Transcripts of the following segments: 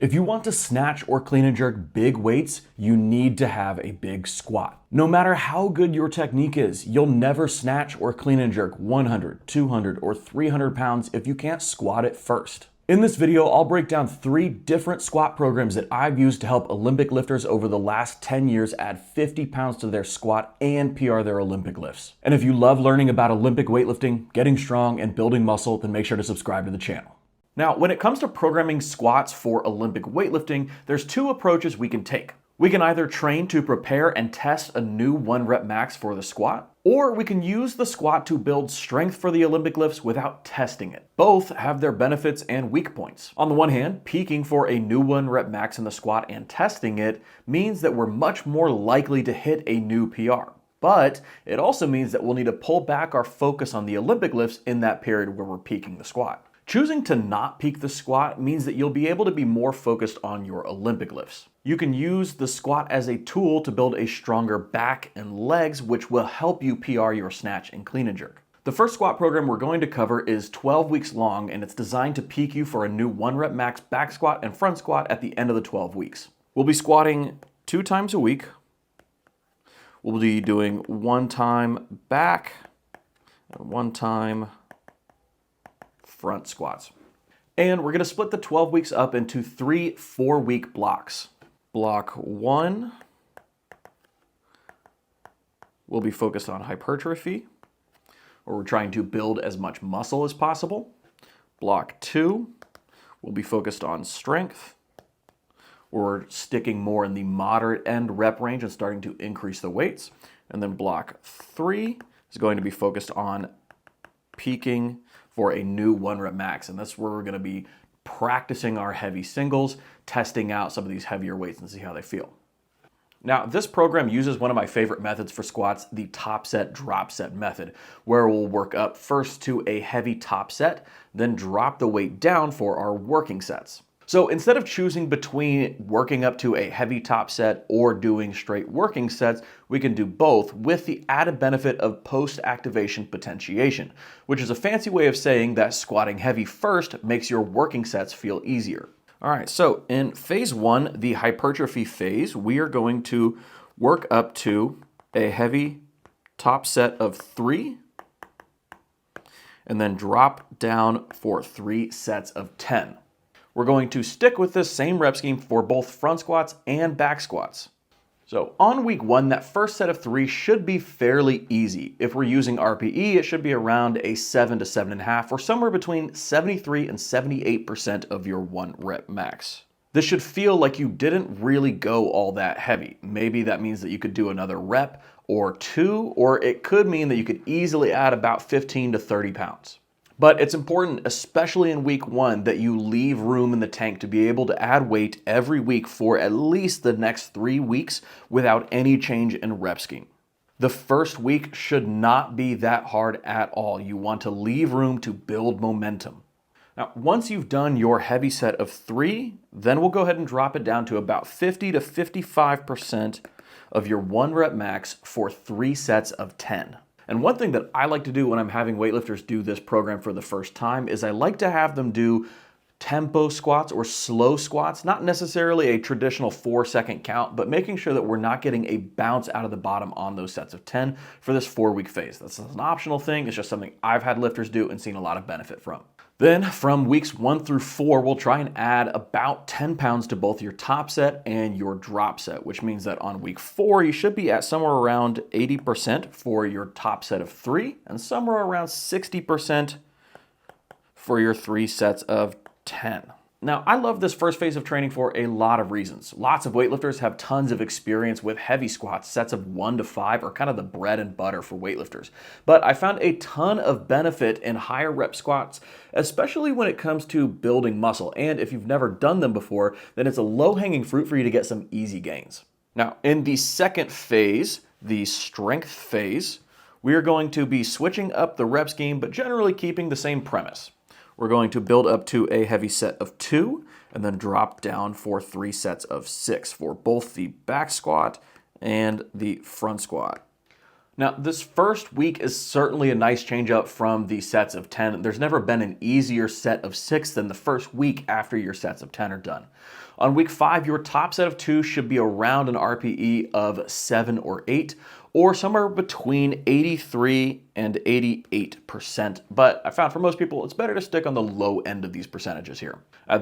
If you want to snatch or clean and jerk big weights, you need to have a big squat. No matter how good your technique is, you'll never snatch or clean and jerk 100, 200, or 300 pounds if you can't squat it first. In this video, I'll break down 3 different squat programs that I've used to help Olympic lifters over the last 10 years add 50 pounds to their squat and PR their Olympic lifts. And if you love learning about Olympic weightlifting, getting strong, and building muscle, then make sure to subscribe to the channel. Now, when it comes to programming squats for Olympic weightlifting, there's 2 approaches we can take. We can either train to prepare and test a new 1 rep max for the squat, or we can use the squat to build strength for the Olympic lifts without testing it. Both have their benefits and weak points. On the one hand, peaking for a new 1 rep max in the squat and testing it means that we're much more likely to hit a new PR. But it also means that we'll need to pull back our focus on the Olympic lifts in that period where we're peaking the squat. Choosing to not peak the squat means that you'll be able to be more focused on your Olympic lifts. You can use the squat as a tool to build a stronger back and legs, which will help you PR your snatch and clean and jerk. The first squat program we're going to cover is 12 weeks long, and it's designed to peak you for a new 1 rep max back squat and front squat at the end of the 12 weeks. We'll be squatting 2 times a week. We'll be doing 1 time back and 1 time front squats. And we're going to split the 12 weeks up into 3 4-week blocks. Block 1 will be focused on hypertrophy, where we're trying to build as much muscle as possible. Block 2 will be focused on strength, where we're sticking more in the moderate end rep range and starting to increase the weights. And then block 3 is going to be focused on peaking for a new 1 rep max. And that's where we're gonna be practicing our heavy singles, testing out some of these heavier weights and see how they feel. Now, this program uses one of my favorite methods for squats, the top set, drop set method, where we'll work up first to a heavy top set, then drop the weight down for our working sets. So instead of choosing between working up to a heavy top set or doing straight working sets, we can do both with the added benefit of post-activation potentiation, which is a fancy way of saying that squatting heavy first makes your working sets feel easier. All right, so in phase 1, the hypertrophy phase, we are going to work up to a heavy top set of 3 and then drop down for 3 sets of 10. We're going to stick with this same rep scheme for both front squats and back squats. So on week 1, that first set of 3 should be fairly easy. If we're using RPE, it should be around a 7 to 7.5, or somewhere between 73 and 78% of your 1 rep max. This should feel like you didn't really go all that heavy. Maybe that means that you could do another rep or 2, or it could mean that you could easily add about 15 to 30 pounds. But it's important, especially in week 1, that you leave room in the tank to be able to add weight every week for at least the next 3 weeks without any change in rep scheme. The first week should not be that hard at all. You want to leave room to build momentum. Now, once you've done your heavy set of 3, then we'll go ahead and drop it down to about 50 to 55% of your 1 rep max for 3 sets of 10. And one thing that I like to do when I'm having weightlifters do this program for the first time is I like to have them do tempo squats or slow squats, not necessarily a traditional 4-second count, but making sure that we're not getting a bounce out of the bottom on those sets of 10 for this 4-week phase. That's an optional thing. It's just something I've had lifters do and seen a lot of benefit from. Then from weeks 1 through 4, we'll try and add about 10 pounds to both your top set and your drop set, which means that on week 4, you should be at somewhere around 80% for your top set of 3 and somewhere around 60% for your 3 sets of 10. Now, I love this first phase of training for a lot of reasons. Lots of weightlifters have tons of experience with heavy squats. Sets of 1 to 5 are kind of the bread and butter for weightlifters. But I found a ton of benefit in higher rep squats, especially when it comes to building muscle. And if you've never done them before, then it's a low-hanging fruit for you to get some easy gains. Now, in the second phase, the strength phase, we are going to be switching up the rep scheme, but generally keeping the same premise. We're going to build up to a heavy set of 2 and then drop down for 3 sets of 6 for both the back squat and the front squat. Now, this first week is certainly a nice change up from the sets of 10. There's never been an easier set of 6 than the first week after your sets of 10 are done. On week 5, your top set of 2 should be around an RPE of 7 or 8, or somewhere between 83 and 88%. But I found for most people, it's better to stick on the low end of these percentages here.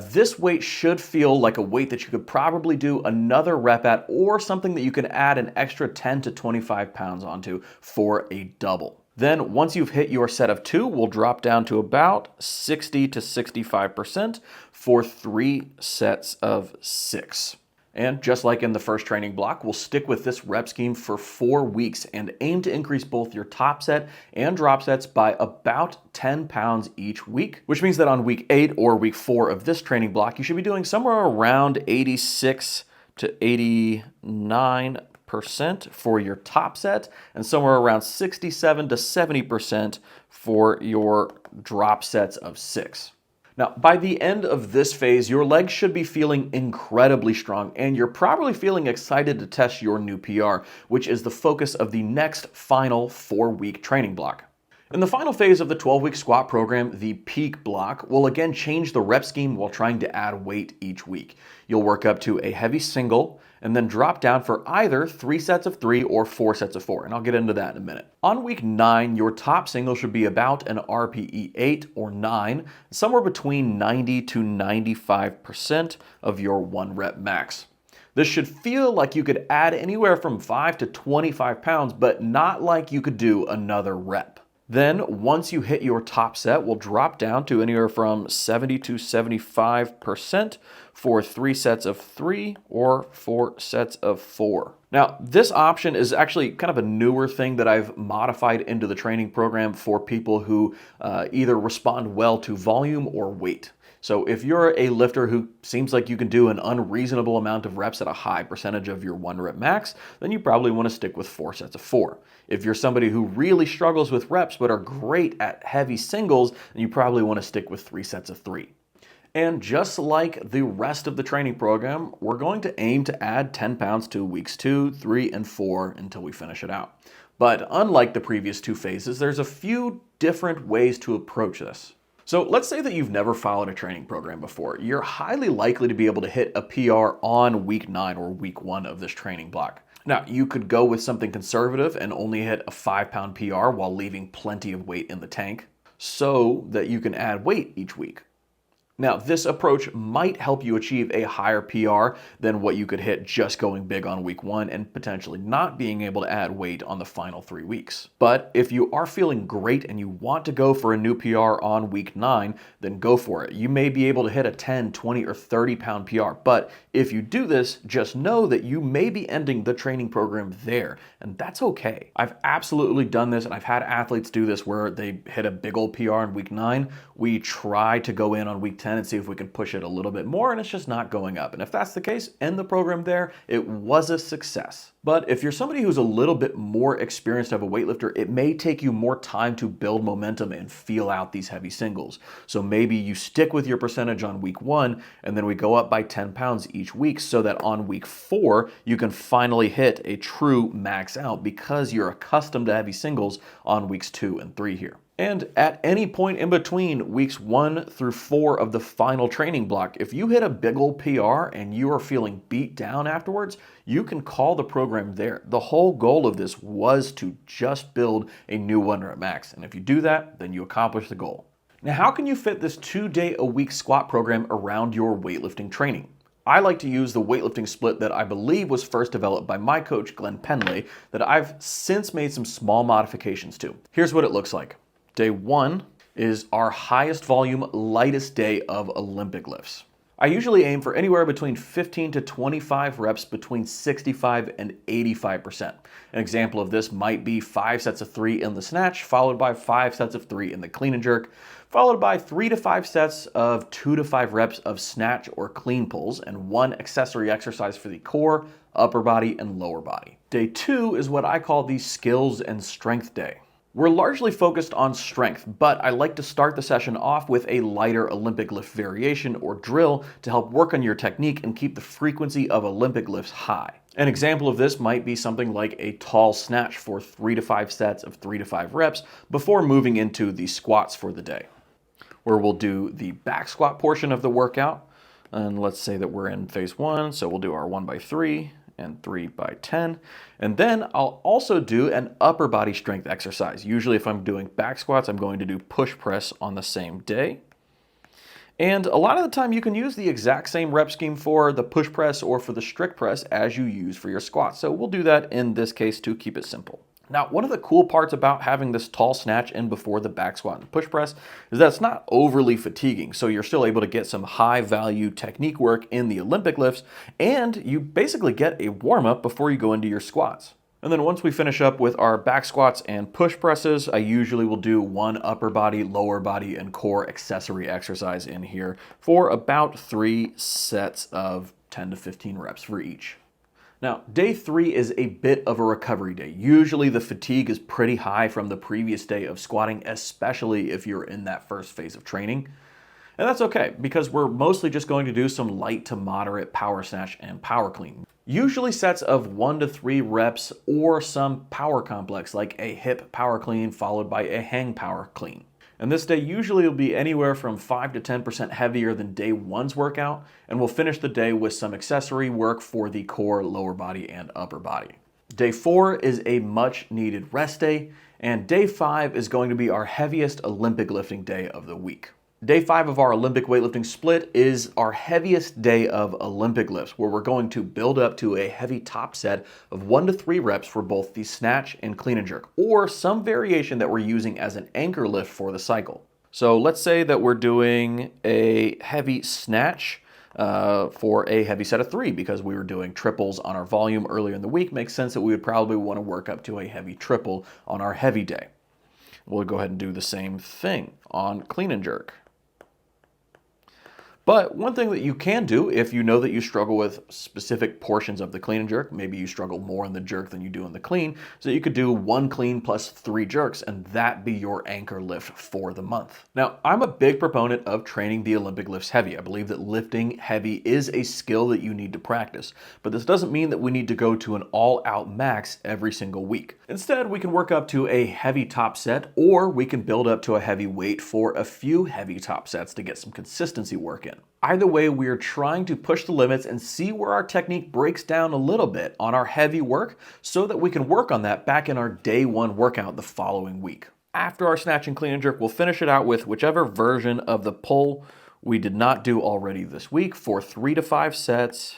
This weight should feel like a weight that you could probably do another rep at, or something that you can add an extra 10 to 25 pounds onto for a double. Then once you've hit your set of 2, we'll drop down to about 60 to 65% for 3 sets of 6. And just like in the first training block, we'll stick with this rep scheme for 4 weeks and aim to increase both your top set and drop sets by about 10 pounds each week, which means that on week 8 or week 4 of this training block, you should be doing somewhere around 86 to 89% for your top set and somewhere around 67 to 70% for your drop sets of 6. Now, by the end of this phase, your legs should be feeling incredibly strong, and you're probably feeling excited to test your new PR, which is the focus of the next final 4-week training block. In the final phase of the 12-week squat program, the peak block will again change the rep scheme while trying to add weight each week. You'll work up to a heavy single and then drop down for either 3 sets of 3 or 4 sets of 4, and I'll get into that in a minute. On week 9, your top single should be about an RPE 8 or 9, somewhere between 90 to 95% of your 1 rep max. This should feel like you could add anywhere from 5 to 25 pounds, but not like you could do another rep. Then, once you hit your top set, we'll drop down to anywhere from 70 to 75% for 3 sets of 3 or 4 sets of 4. Now, this option is actually kind of a newer thing that I've modified into the training program for people who either respond well to volume or weight. So if you're a lifter who seems like you can do an unreasonable amount of reps at a high percentage of your 1 rep max, then you probably want to stick with 4 sets of 4. If you're somebody who really struggles with reps but are great at heavy singles, then you probably want to stick with 3 sets of 3. And just like the rest of the training program, we're going to aim to add 10 pounds to weeks 2, 3, and 4 until we finish it out. But unlike the previous 2 phases, there's a few different ways to approach this. So let's say that you've never followed a training program before. You're highly likely to be able to hit a PR on week 9 or week 1 of this training block. Now, you could go with something conservative and only hit a 5-pound PR while leaving plenty of weight in the tank so that you can add weight each week. Now, this approach might help you achieve a higher PR than what you could hit just going big on week 1 and potentially not being able to add weight on the final 3 weeks. But if you are feeling great and you want to go for a new PR on week 9, then go for it. You may be able to hit a 10, 20, or 30 pound PR, but if you do this, just know that you may be ending the training program there, and that's okay. I've absolutely done this, and I've had athletes do this where they hit a big old PR in week 9. We try to go in on week 10 and see if we can push it a little bit more, and it's just not going up. And if that's the case, end the program there. It was a success. But if you're somebody who's a little bit more experienced of a weightlifter, it may take you more time to build momentum and feel out these heavy singles. So maybe you stick with your percentage on week 1, and then we go up by 10 pounds each week so that on week 4, you can finally hit a true max out because you're accustomed to heavy singles on weeks 2 and 3 here. And at any point in between weeks 1 through 4 of the final training block, if you hit a big old PR and you are feeling beat down afterwards, you can call the program there. The whole goal of this was to just build a new 1 rep max. And if you do that, then you accomplish the goal. Now, how can you fit this 2-day-a-week squat program around your weightlifting training? I like to use the weightlifting split that I believe was first developed by my coach, Glenn Penley, that I've since made some small modifications to. Here's what it looks like. Day 1 is our highest volume, lightest day of Olympic lifts. I usually aim for anywhere between 15 to 25 reps between 65 and 85%. An example of this might be 5 sets of 3 in the snatch, followed by 5 sets of 3 in the clean and jerk, followed by 3 to 5 sets of 2 to 5 reps of snatch or clean pulls, and 1 accessory exercise for the core, upper body, and lower body. Day 2 is what I call the skills and strength day. We're largely focused on strength, but I like to start the session off with a lighter Olympic lift variation or drill to help work on your technique and keep the frequency of Olympic lifts high. An example of this might be something like a tall snatch for 3 to 5 sets of 3 to 5 reps before moving into the squats for the day, where we'll do the back squat portion of the workout. And let's say that we're in phase 1, so we'll do our 1x3 and 3x10. And then I'll also do an upper body strength exercise. Usually if I'm doing back squats, I'm going to do push press on the same day. And a lot of the time you can use the exact same rep scheme for the push press or for the strict press as you use for your squats. So we'll do that in this case to keep it simple. Now, one of the cool parts about having this tall snatch in before the back squat and push press is that it's not overly fatiguing. So you're still able to get some high value technique work in the Olympic lifts, and you basically get a warm up before you go into your squats. And then once we finish up with our back squats and push presses, I usually will do one upper body, lower body, and core accessory exercise in here for about 3 sets of 10 to 15 reps for each. Now, day 3 is a bit of a recovery day. Usually the fatigue is pretty high from the previous day of squatting, especially if you're in that first phase of training. And that's okay, because we're mostly just going to do some light to moderate power snatch and power clean. Usually sets of 1 to 3 reps or some power complex like a hip power clean followed by a hang power clean. And this day usually will be anywhere from 5 to 10% heavier than day 1's workout, and we'll finish the day with some accessory work for the core, lower body, and upper body. Day 4 is a much needed rest day, and day 5 is going to be our heaviest Olympic lifting day of the week. Day 5 of our Olympic weightlifting split is our heaviest day of Olympic lifts, where we're going to build up to a heavy top set of 1 to 3 reps for both the snatch and clean and jerk, or some variation that we're using as an anchor lift for the cycle. So let's say that we're doing a heavy snatch for a heavy set of 3 because we were doing triples on our volume earlier in the week. Makes sense that we would probably want to work up to a heavy triple on our heavy day. We'll go ahead and do the same thing on clean and jerk. But one thing that you can do if you know that you struggle with specific portions of the clean and jerk, maybe you struggle more in the jerk than you do in the clean, is that you could do 1 clean plus 3 jerks and that be your anchor lift for the month. Now, I'm a big proponent of training the Olympic lifts heavy. I believe that lifting heavy is a skill that you need to practice, but this doesn't mean that we need to go to an all-out max every single week. Instead, we can work up to a heavy top set, or we can build up to a heavy weight for a few heavy top sets to get some consistency work in. Either way, we are trying to push the limits and see where our technique breaks down a little bit on our heavy work so that we can work on that back in our day 1 workout the following week. After our snatch and clean and jerk, we'll finish it out with whichever version of the pull we did not do already this week for 3 to 5 sets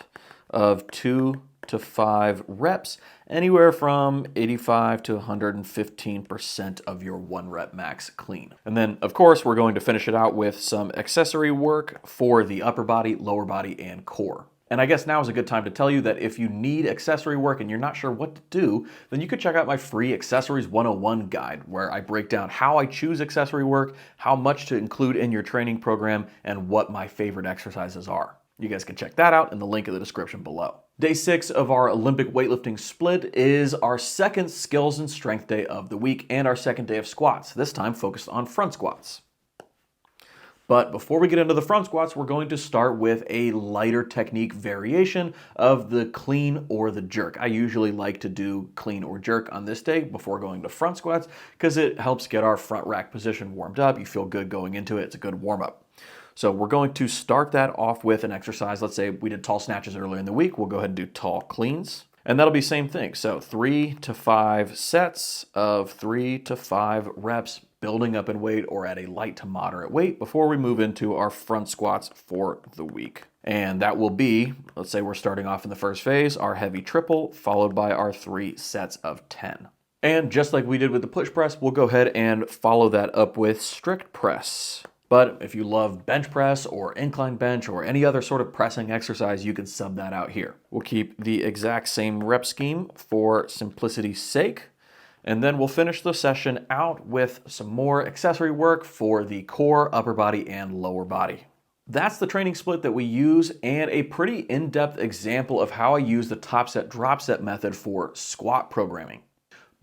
of 2 to 5 reps, anywhere from 85 to 115% of your 1 rep max clean. And then, of course, we're going to finish it out with some accessory work for the upper body, lower body, and core. And I guess now is a good time to tell you that if you need accessory work and you're not sure what to do, then you could check out my free Accessories 101 guide, where I break down how I choose accessory work, how much to include in your training program, and what my favorite exercises are. You guys can check that out in the link in the description below. Day 6 of our Olympic weightlifting split is our second skills and strength day of the week and our second day of squats, this time focused on front squats. But before we get into the front squats, we're going to start with a lighter technique variation of the clean or the jerk. I usually like to do clean or jerk on this day before going to front squats because it helps get our front rack position warmed up. You feel good going into it. It's a good warm up. So we're going to start that off with an exercise. Let's say we did tall snatches earlier in the week. We'll go ahead and do tall cleans. And that'll be same thing. So 3 to 5 sets of 3 to 5 reps, building up in weight or at a light to moderate weight before we move into our front squats for the week. And that will be, let's say we're starting off in the first phase, our heavy triple, followed by our 3 sets of 10. And just like we did with the push press, we'll go ahead and follow that up with strict press. But if you love bench press or incline bench or any other sort of pressing exercise, you can sub that out here. We'll keep the exact same rep scheme for simplicity's sake. And then we'll finish the session out with some more accessory work for the core, upper body, and lower body. That's the training split that we use and a pretty in-depth example of how I use the top set, drop set method for squat programming.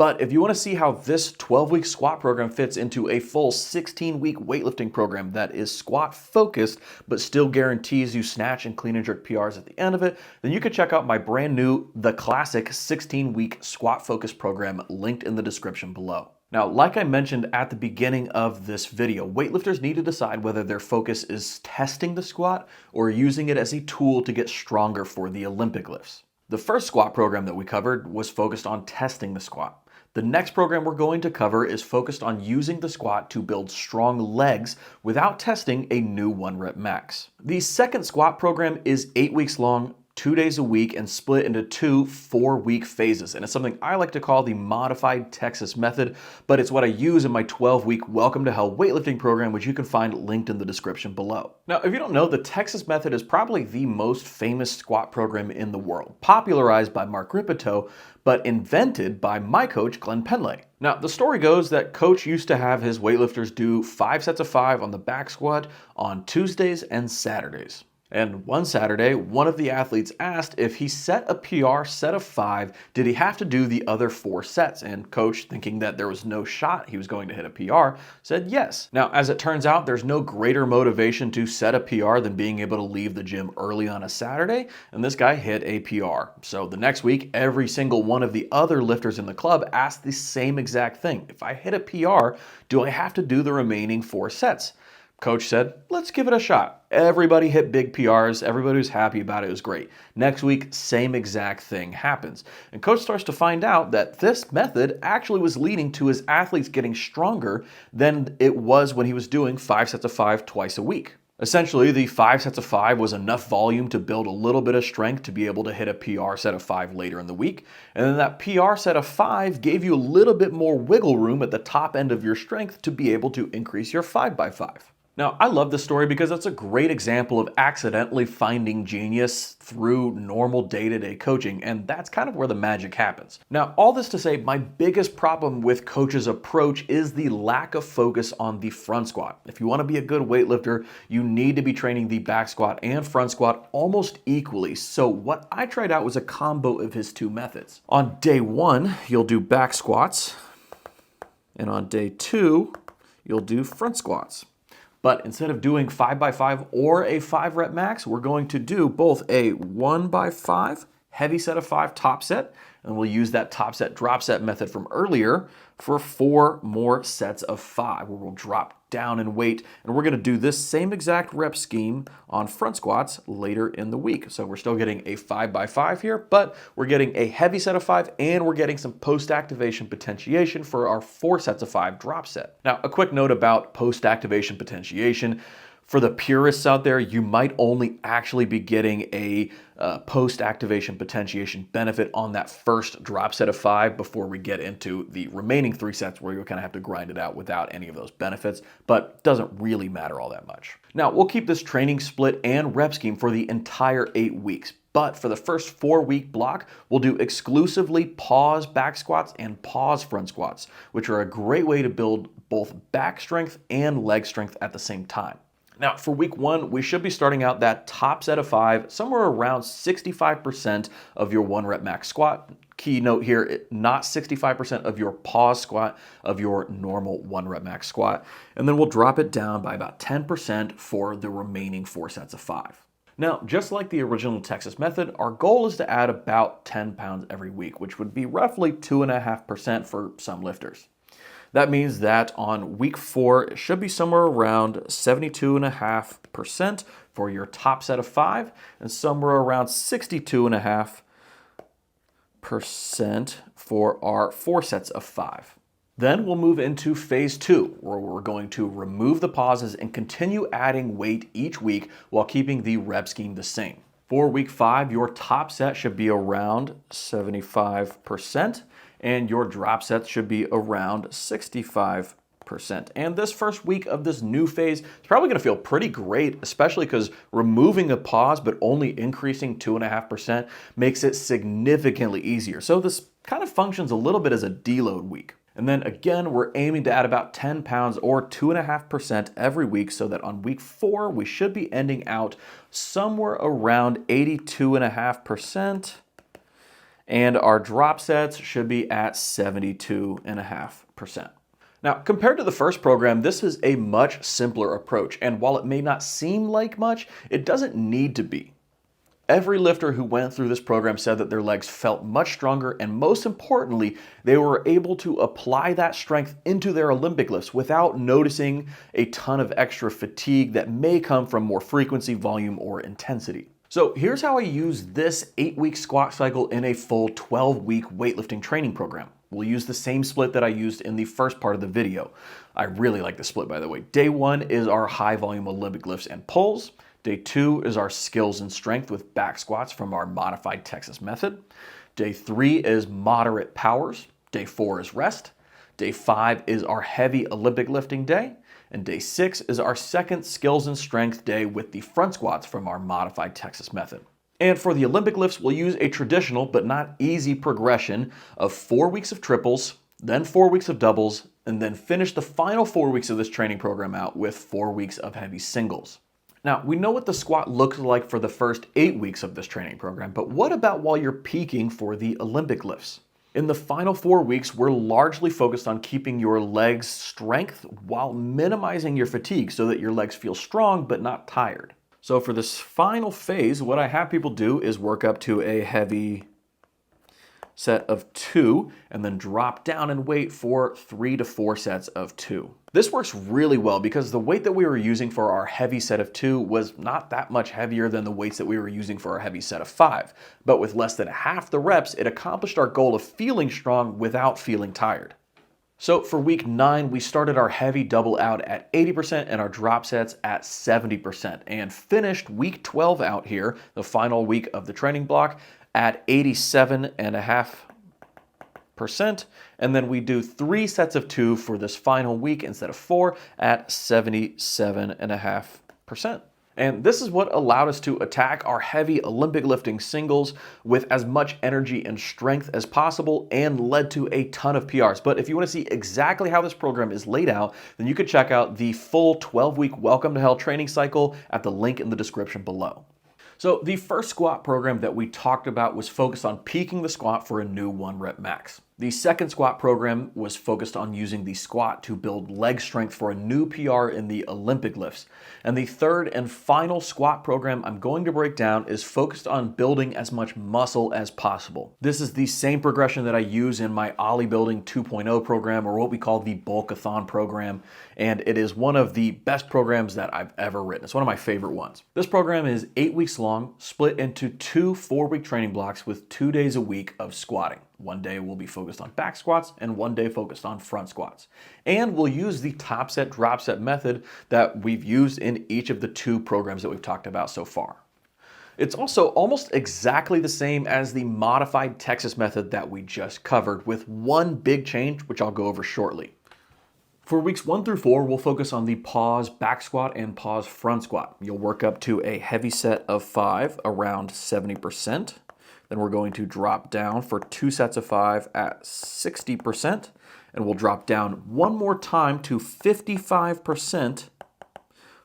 But if you want to see how this 12-week squat program fits into a full 16-week weightlifting program that is squat focused, but still guarantees you snatch and clean and jerk PRs at the end of it, then you can check out my brand new, The Classic 16-week squat focused program linked in the description below. Now, like I mentioned at the beginning of this video, weightlifters need to decide whether their focus is testing the squat or using it as a tool to get stronger for the Olympic lifts. The first squat program that we covered was focused on testing the squat. The next program we're going to cover is focused on using the squat to build strong legs without testing a new 1 rep max. The second squat program is 8 weeks long, 2 days a week, and split into 2 4-week phases. And it's something I like to call the modified Texas method, but it's what I use in my 12-week Welcome to Hell weightlifting program, which you can find linked in the description below. Now, if you don't know, the Texas method is probably the most famous squat program in the world, popularized by Mark Rippetoe, but invented by my coach, Glenn Penley. Now, the story goes that Coach used to have his weightlifters do 5 sets of 5 on the back squat on Tuesdays and Saturdays. And one Saturday, one of the athletes asked if he set a PR set of 5, did he have to do the other 4 sets? And Coach, thinking that there was no shot he was going to hit a PR, said yes. Now, as it turns out, there's no greater motivation to set a PR than being able to leave the gym early on a Saturday, and this guy hit a PR. So the next week, every single one of the other lifters in the club asked the same exact thing. If I hit a PR, do I have to do the remaining 4 sets? Coach said, let's give it a shot. Everybody hit big PRs. Everybody was happy about it. It was great. Next week, same exact thing happens. And Coach starts to find out that this method actually was leading to his athletes getting stronger than it was when he was doing 5 sets of 5 twice a week. Essentially, the 5 sets of 5 was enough volume to build a little bit of strength to be able to hit a PR set of 5 later in the week. And then that PR set of 5 gave you a little bit more wiggle room at the top end of your strength to be able to increase your 5x5. Now, I love this story because it's a great example of accidentally finding genius through normal day-to-day coaching, and that's kind of where the magic happens. Now, all this to say, my biggest problem with Coach's approach is the lack of focus on the front squat. If you want to be a good weightlifter, you need to be training the back squat and front squat almost equally. So what I tried out was a combo of his 2 methods. On day 1, you'll do back squats, and on day 2, you'll do front squats. But instead of doing 5x5 or a 5 rep max, we're going to do both a 1x5 heavy set of 5 top set, and we'll use that top set drop set method from earlier for 4 more sets of 5, where we'll drop down in weight. And we're going to do this same exact rep scheme on front squats later in the week. So we're still getting a 5x5 here, but we're getting a heavy set of 5, and we're getting some post-activation potentiation for our 4 sets of 5 drop set. Now, a quick note about post-activation potentiation. For the purists out there, you might only actually be getting a post-activation potentiation benefit on that first drop set of 5 before we get into the remaining 3 sets where you'll kind of have to grind it out without any of those benefits, but doesn't really matter all that much. Now, we'll keep this training split and rep scheme for the entire 8 weeks, but for the first 4-week block, we'll do exclusively pause back squats and pause front squats, which are a great way to build both back strength and leg strength at the same time. Now, for week 1, we should be starting out that top set of 5 somewhere around 65% of your 1 rep max squat. Key note here, not 65% of your pause squat of your normal 1 rep max squat. And then we'll drop it down by about 10% for the remaining 4 sets of 5. Now, just like the original Texas method, our goal is to add about 10 pounds every week, which would be roughly 2.5% for some lifters. That means that on week 4, it should be somewhere around 72.5% for your top set of 5 and somewhere around 62.5% for our 4 sets of 5. Then we'll move into phase 2, where we're going to remove the pauses and continue adding weight each week while keeping the rep scheme the same. For week 5, your top set should be around 75%. And your drop sets should be around 65%. And this first week of this new phase is probably going to feel pretty great, especially because removing a pause but only increasing 2.5% makes it significantly easier. So this kind of functions a little bit as a deload week. And then again, we're aiming to add about 10 pounds or 2.5% every week, so that on week 4, we should be ending out somewhere around 82.5%. And our drop sets should be at 72.5%. Now, compared to the first program, this is a much simpler approach, and while it may not seem like much, it doesn't need to be. Every lifter who went through this program said that their legs felt much stronger, and most importantly, they were able to apply that strength into their Olympic lifts without noticing a ton of extra fatigue that may come from more frequency, volume, or intensity. So here's how I use this 8-week squat cycle in a full 12-week weightlifting training program. We'll use the same split that I used in the first part of the video. I really like the split, by the way. Day 1 is our high volume Olympic lifts and pulls. Day 2 is our skills and strength with back squats from our modified Texas method. Day 3 is moderate powers. Day 4 is rest. Day 5 is our heavy Olympic lifting day. And day 6 is our second skills and strength day with the front squats from our modified Texas method. And for the Olympic lifts, we'll use a traditional but not easy progression of 4 weeks of triples, then 4 weeks of doubles, and then finish the final 4 weeks of this training program out with 4 weeks of heavy singles. Now, we know what the squat looks like for the first 8 weeks of this training program, but what about while you're peaking for the Olympic lifts? In the final 4 weeks, we're largely focused on keeping your legs' strength while minimizing your fatigue so that your legs feel strong but not tired. So for this final phase, what I have people do is work up to a heavy set of 2 and then drop down and wait for 3 to 4 sets of 2. This works really well because the weight that we were using for our heavy set of 2 was not that much heavier than the weights that we were using for our heavy set of 5. But with less than half the reps, it accomplished our goal of feeling strong without feeling tired. So for week 9, we started our heavy double out at 80% and our drop sets at 70% and finished week 12 out here, the final week of the training block, at 87.5%. And then we do 3 sets of 2 for this final week instead of 4 at 77.5%. And this is what allowed us to attack our heavy Olympic lifting singles with as much energy and strength as possible and led to a ton of PRs. But if you want to see exactly how this program is laid out, then you can check out the full 12-week Welcome to Hell training cycle at the link in the description below. So the first squat program that we talked about was focused on peaking the squat for a new 1 rep max. The second squat program was focused on using the squat to build leg strength for a new PR in the Olympic lifts. And the third and final squat program I'm going to break down is focused on building as much muscle as possible. This is the same progression that I use in my OlyBuilding 2.0 program, or what we call the Bulkathon program. And it is one of the best programs that I've ever written. It's one of my favorite ones. This program is 8 weeks long, split into 2 4-week training blocks with 2 days a week of squatting. 1 day will be focused on back squats and 1 day focused on front squats. And we'll use the top set, drop set method that we've used in each of the 2 programs that we've talked about so far. It's also almost exactly the same as the modified Texas method that we just covered, with one big change, which I'll go over shortly. For weeks 1 through 4, we'll focus on the pause back squat and pause front squat. You'll work up to a heavy set of 5 around 70%. Then we're going to drop down for 2 sets of 5 at 60%. And we'll drop down one more time to 55%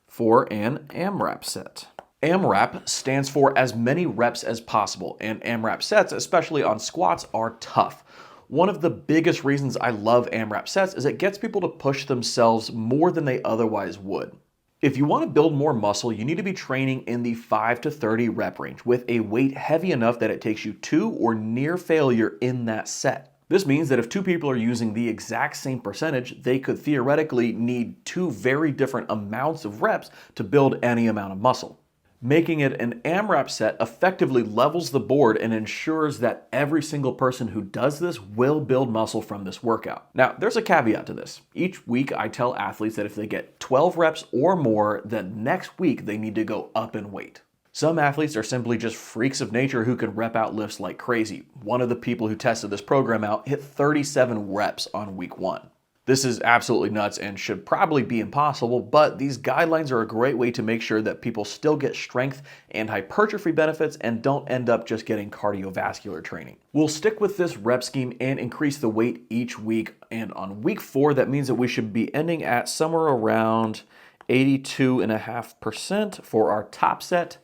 for an AMRAP set. AMRAP stands for as many reps as possible, and AMRAP sets, especially on squats, are tough. One of the biggest reasons I love AMRAP sets is it gets people to push themselves more than they otherwise would. If you want to build more muscle, you need to be training in the 5 to 30 rep range with a weight heavy enough that it takes you to or near failure in that set. This means that if 2 people are using the exact same percentage, they could theoretically need 2 very different amounts of reps to build any amount of muscle. Making it an AMRAP set effectively levels the board and ensures that every single person who does this will build muscle from this workout. Now, there's a caveat to this. Each week I tell athletes that if they get 12 reps or more, then next week they need to go up in weight. Some athletes are simply just freaks of nature who can rep out lifts like crazy. One of the people who tested this program out hit 37 reps on week 1. This is absolutely nuts and should probably be impossible, but these guidelines are a great way to make sure that people still get strength and hypertrophy benefits and don't end up just getting cardiovascular training. We'll stick with this rep scheme and increase the weight each week, and on week 4, that means that we should be ending at somewhere around 82.5% for our top set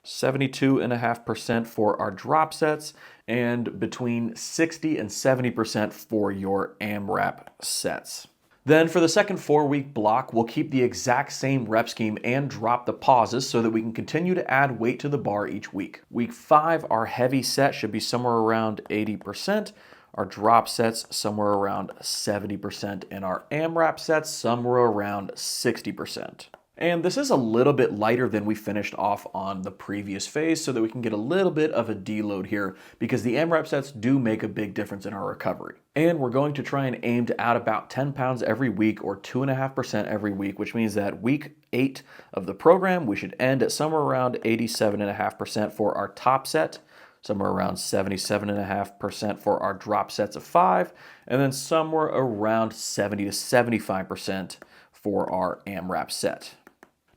72.5% for our drop sets, and between 60 and 70% for your AMRAP sets. Then for the second 4-week block, we'll keep the exact same rep scheme and drop the pauses so that we can continue to add weight to the bar each week. Week 5, our heavy set should be somewhere around 80%, our drop sets somewhere around 70%, and our AMRAP sets somewhere around 60%. And this is a little bit lighter than we finished off on the previous phase so that we can get a little bit of a deload here because the AMRAP sets do make a big difference in our recovery. And we're going to try and aim to add about 10 pounds every week or 2.5% every week, which means that week 8 of the program, we should end at somewhere around 87.5% for our top set, somewhere around 77.5% for our drop sets of 5, and then somewhere around 70 to 75% for our AMRAP set.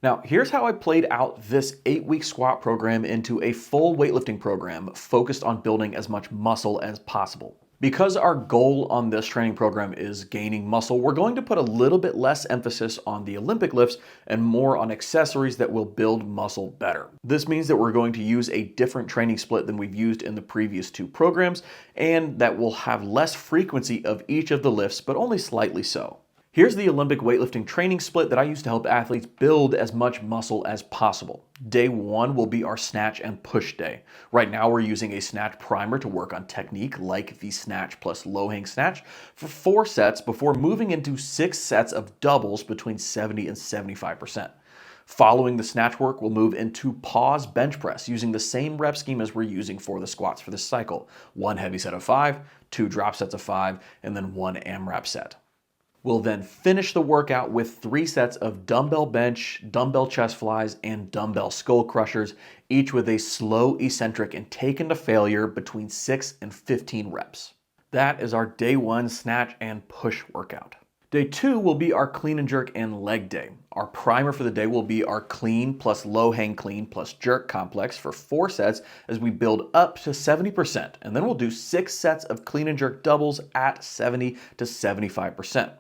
Now, here's how I played out this 8-week squat program into a full weightlifting program focused on building as much muscle as possible. Because our goal on this training program is gaining muscle, we're going to put a little bit less emphasis on the Olympic lifts and more on accessories that will build muscle better. This means that we're going to use a different training split than we've used in the previous 2 programs, and that will have less frequency of each of the lifts, but only slightly so. Here's the Olympic weightlifting training split that I use to help athletes build as much muscle as possible. Day 1 will be our snatch and push day. Right now we're using a snatch primer to work on technique like the snatch plus low hang snatch for 4 sets before moving into 6 sets of doubles between 70 and 75%. Following the snatch work, we'll move into pause bench press using the same rep scheme as we're using for the squats for this cycle. 1 heavy set of 5, 2 drop sets of 5, and then 1 AMRAP set. We'll then finish the workout with 3 sets of dumbbell bench, dumbbell chest flies, and dumbbell skull crushers, each with a slow eccentric and taken to failure between 6 and 15 reps. That is our day 1 snatch and push workout. Day 2 will be our clean and jerk and leg day. Our primer for the day will be our clean plus low hang clean plus jerk complex for 4 sets as we build up to 70%, and then we'll do 6 sets of clean and jerk doubles at 70 to 75%.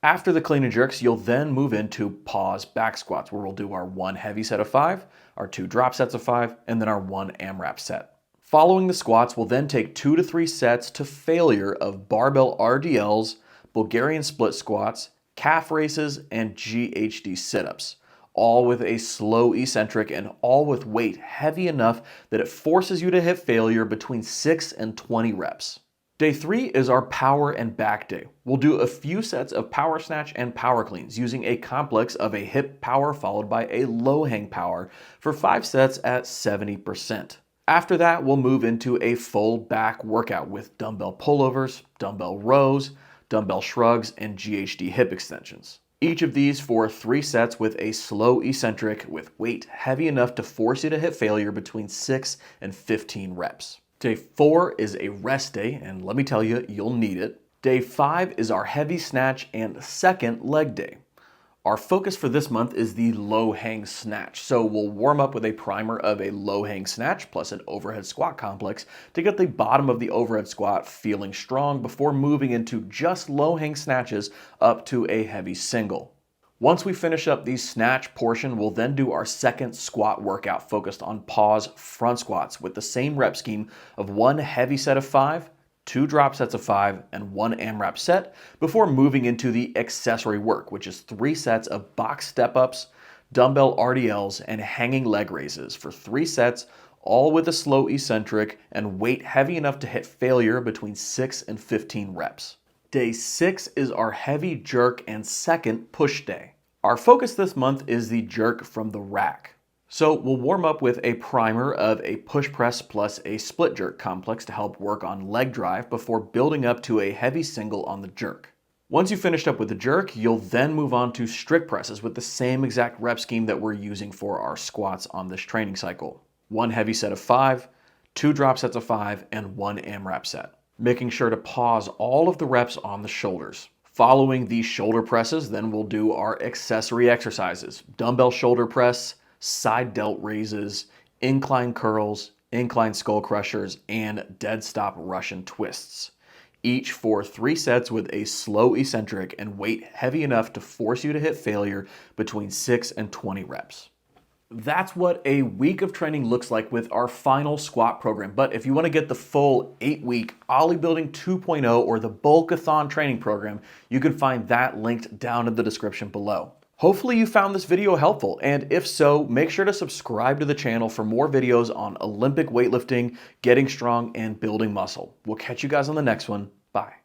After the clean and jerks, you'll then move into pause back squats, where we'll do our 1 heavy set of 5, our 2 drop sets of 5, and then our 1 AMRAP set. Following the squats, we'll then take 2 to 3 sets to failure of barbell RDLs, Bulgarian split squats, calf raises, and GHD sit-ups, all with a slow eccentric and all with weight heavy enough that it forces you to hit failure between 6 and 20 reps. Day 3 is our power and back day. We'll do a few sets of power snatch and power cleans using a complex of a hip power followed by a low hang power for 5 sets at 70%. After that, we'll move into a full back workout with dumbbell pullovers, dumbbell rows, dumbbell shrugs, and GHD hip extensions. Each of these for 3 sets with a slow eccentric with weight heavy enough to force you to hit failure between 6 and 15 reps. Day 4 is a rest day, and let me tell you, you'll need it. Day 5 is our heavy snatch and second leg day. Our focus for this month is the low hang snatch, so we'll warm up with a primer of a low hang snatch plus an overhead squat complex to get the bottom of the overhead squat feeling strong before moving into just low hang snatches up to a heavy single. Once we finish up the snatch portion, we'll then do our second squat workout focused on pause front squats with the same rep scheme of 1 heavy set of 5, 2 drop sets of 5, and 1 AMRAP set before moving into the accessory work, which is 3 sets of box step-ups, dumbbell RDLs, and hanging leg raises for 3 sets, all with a slow eccentric and weight heavy enough to hit failure between 6 and 15 reps. Day 6 is our heavy jerk and second push day. Our focus this month is the jerk from the rack. So we'll warm up with a primer of a push press plus a split jerk complex to help work on leg drive before building up to a heavy single on the jerk. Once you've finished up with the jerk, you'll then move on to strict presses with the same exact rep scheme that we're using for our squats on this training cycle. 1 heavy set of 5, 2 drop sets of 5, and 1 AMRAP set. Making sure to pause all of the reps on the shoulders. Following these shoulder presses, then we'll do our accessory exercises: dumbbell shoulder press, side delt raises, incline curls, incline skull crushers, and dead stop Russian twists. Each for 3 sets with a slow eccentric and weight heavy enough to force you to hit failure between 6 and 20 reps. That's what a week of training looks like with our final squat program. But if you want to get the full 8-week OlyBuilding 2.0 or the Bulkathon training program, you can find that linked down in the description below. Hopefully you found this video helpful, and if so, make sure to subscribe to the channel for more videos on Olympic weightlifting, getting strong, and building muscle. We'll catch you guys on the next one. Bye.